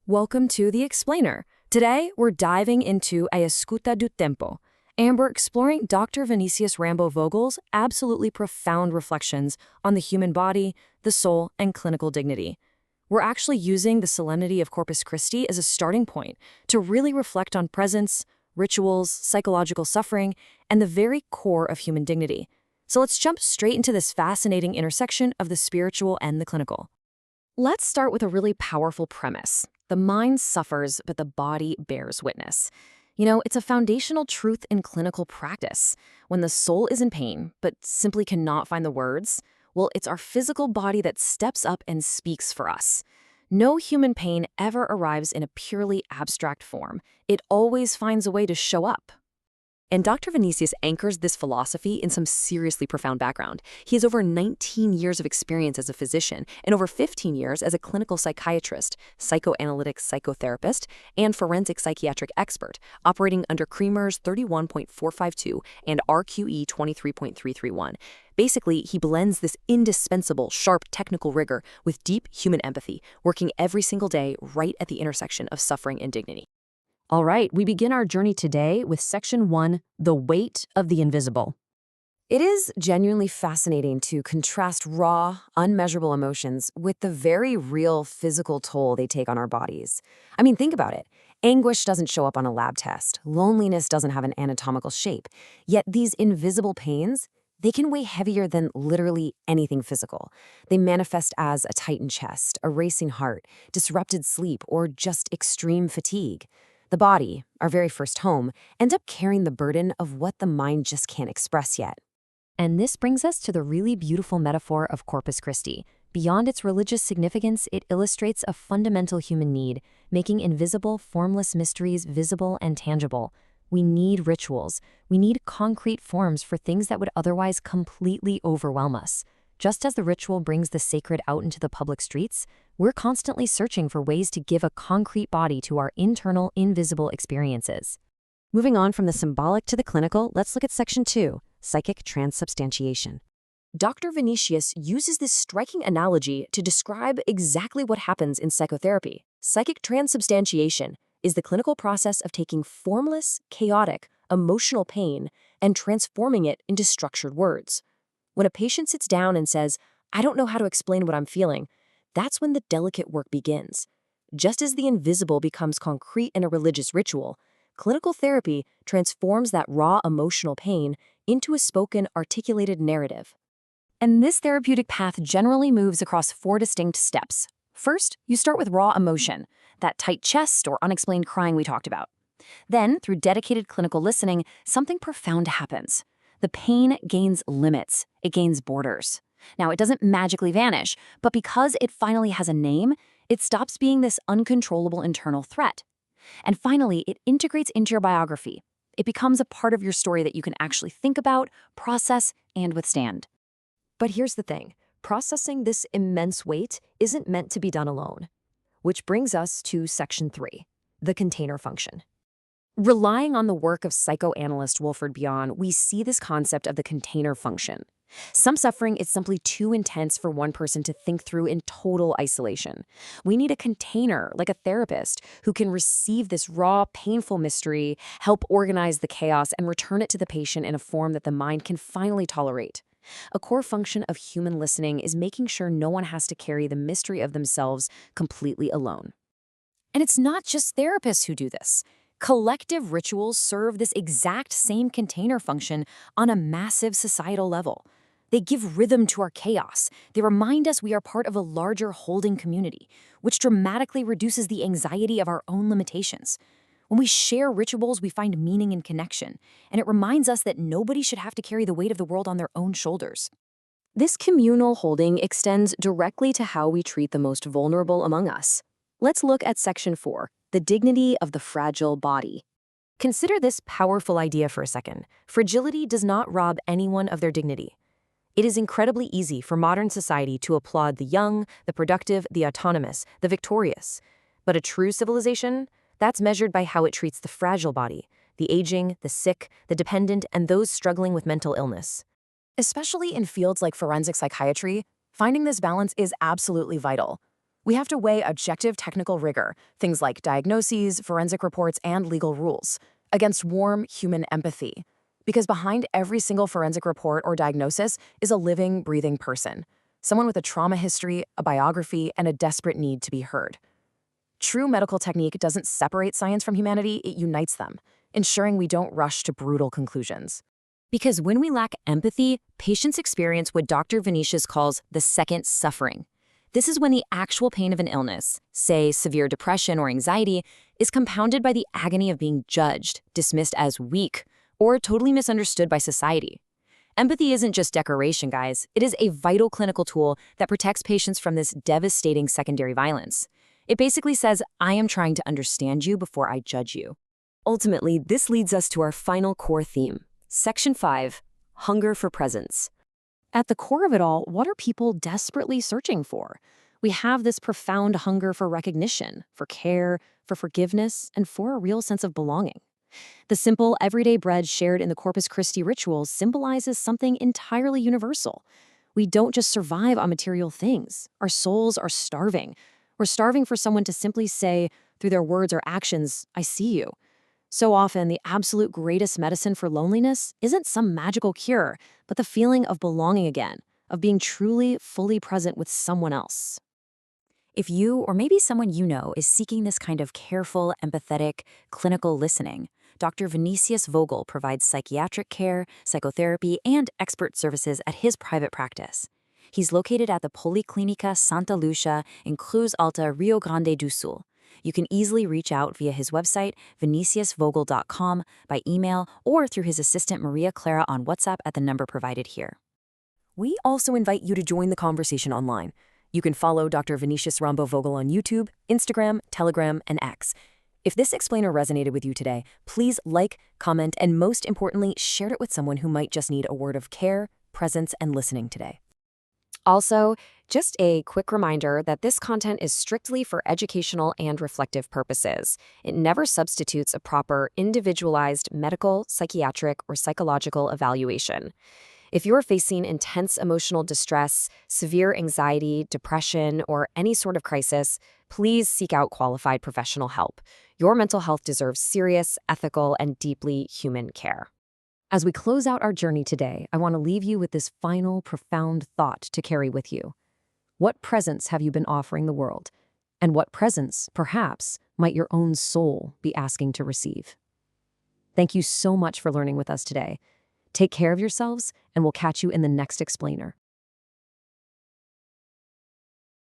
Welcome to The Explainer. Today, we're diving into A Escuta do Tempo, and we're exploring Dr. Vinicius Rambo Vogel's absolutely profound reflections on the human body, the soul, and clinical dignity. We're actually using the solemnity of Corpus Christi as a starting point to really reflect on presence, rituals, psychological suffering, and the very core of human dignity. So let's jump straight into this fascinating intersection of the spiritual and the clinical. Let's start with a really powerful premise. The mind suffers, but the body bears witness. It's a foundational truth in clinical practice. When the soul is in pain, but simply cannot find the words, well, it's our physical body that steps up and speaks for us. No human pain ever arrives in a purely abstract form. It always finds a way to show up. And Dr. Vinicius anchors this philosophy in some seriously profound background. He has over 19 years of experience as a physician and over 15 years as a clinical psychiatrist, psychoanalytic psychotherapist, and forensic psychiatric expert, operating under Cremer's 31.452 and RQE 23.331. Basically, he blends this indispensable, sharp technical rigor with deep human empathy, working every single day right at the intersection of suffering and dignity. All right, we begin our journey today with Section 1, The Weight of the Invisible. It is genuinely fascinating to contrast raw, unmeasurable emotions with the very real physical toll they take on our bodies. Think about it. Anguish doesn't show up on a lab test. Loneliness doesn't have an anatomical shape. Yet these invisible pains, they can weigh heavier than literally anything physical. They manifest as a tightened chest, a racing heart, disrupted sleep, or just extreme fatigue. The body, our very first home, ends up carrying the burden of what the mind just can't express yet. And this brings us to the really beautiful metaphor of Corpus Christi. Beyond its religious significance, it illustrates a fundamental human need, making invisible, formless mysteries visible and tangible. We need rituals. We need concrete forms for things that would otherwise completely overwhelm us. Just as the ritual brings the sacred out into the public streets, we're constantly searching for ways to give a concrete body to our internal, invisible experiences. Moving on from the symbolic to the clinical, let's look at Section 2, Psychic Transubstantiation. Dr. Vinicius uses this striking analogy to describe exactly what happens in psychotherapy. Psychic transubstantiation is the clinical process of taking formless, chaotic, emotional pain and transforming it into structured words. When a patient sits down and says, "I don't know how to explain what I'm feeling," that's when the delicate work begins. Just as the invisible becomes concrete in a religious ritual, clinical therapy transforms that raw emotional pain into a spoken, articulated narrative. And this therapeutic path generally moves across 4 distinct steps. First, you start with raw emotion, that tight chest or unexplained crying we talked about. Then, through dedicated clinical listening, something profound happens. The pain gains limits, it gains borders. Now, it doesn't magically vanish, but because it finally has a name, it stops being this uncontrollable internal threat. And finally, it integrates into your biography. It becomes a part of your story that you can actually think about, process, and withstand. But here's the thing. Processing this immense weight isn't meant to be done alone. Which brings us to Section 3, the container function. Relying on the work of psychoanalyst Wilfred Bion, we see this concept of the container function. Some suffering is simply too intense for one person to think through in total isolation. We need a container, like a therapist, who can receive this raw, painful mystery, help organize the chaos, and return it to the patient in a form that the mind can finally tolerate. A core function of human listening is making sure no one has to carry the mystery of themselves completely alone. And it's not just therapists who do this. Collective rituals serve this exact same container function on a massive societal level. They give rhythm to our chaos. They remind us we are part of a larger holding community, which dramatically reduces the anxiety of our own limitations. When we share rituals, we find meaning and connection, and it reminds us that nobody should have to carry the weight of the world on their own shoulders. This communal holding extends directly to how we treat the most vulnerable among us. Let's look at Section 4, the dignity of the fragile body. Consider this powerful idea for a second. Fragility does not rob anyone of their dignity. It is incredibly easy for modern society to applaud the young, the productive, the autonomous, the victorious. But a true civilization, that's measured by how it treats the fragile body, the aging, the sick, the dependent, and those struggling with mental illness. Especially in fields like forensic psychiatry, finding this balance is absolutely vital. We have to weigh objective technical rigor, things like diagnoses, forensic reports, and legal rules, against warm human empathy. Because behind every single forensic report or diagnosis is a living, breathing person, someone with a trauma history, a biography, and a desperate need to be heard. True medical technique doesn't separate science from humanity, it unites them, ensuring we don't rush to brutal conclusions. Because when we lack empathy, patients experience what Dr. Vinicius calls the second suffering. This is when the actual pain of an illness, say severe depression or anxiety, is compounded by the agony of being judged, dismissed as weak, or totally misunderstood by society. Empathy isn't just decoration, guys. It is a vital clinical tool that protects patients from this devastating secondary violence. It basically says, I am trying to understand you before I judge you. Ultimately, this leads us to our final core theme, Section 5, Hunger for Presence. At the core of it all, what are people desperately searching for? We have this profound hunger for recognition, for care, for forgiveness, and for a real sense of belonging. The simple, everyday bread shared in the Corpus Christi rituals symbolizes something entirely universal. We don't just survive on material things. Our souls are starving. We're starving for someone to simply say, through their words or actions, I see you. So often, the absolute greatest medicine for loneliness isn't some magical cure, but the feeling of belonging again, of being truly, fully present with someone else. If you, or maybe someone you know, is seeking this kind of careful, empathetic, clinical listening, Dr. Vinicius Vogel provides psychiatric care, psychotherapy, and expert services at his private practice. He's located at the Policlínica Santa Lucia in Cruz Alta, Rio Grande do Sul. You can easily reach out via his website, viniciusvogel.com, by email, or through his assistant Maria Clara on WhatsApp at the number provided here. We also invite you to join the conversation online. You can follow Dr. Vinicius Rambo Vogel on YouTube, Instagram, Telegram, and X. If this explainer resonated with you today, please like, comment, and most importantly, share it with someone who might just need a word of care, presence, and listening today. Also, just a quick reminder that this content is strictly for educational and reflective purposes. It never substitutes a proper, individualized medical, psychiatric, or psychological evaluation. If you're facing intense emotional distress, severe anxiety, depression, or any sort of crisis, please seek out qualified professional help. Your mental health deserves serious, ethical, and deeply human care. As we close out our journey today, I want to leave you with this final, profound thought to carry with you. What presence have you been offering the world? And what presence, perhaps, might your own soul be asking to receive? Thank you so much for learning with us today. Take care of yourselves, and we'll catch you in the next explainer.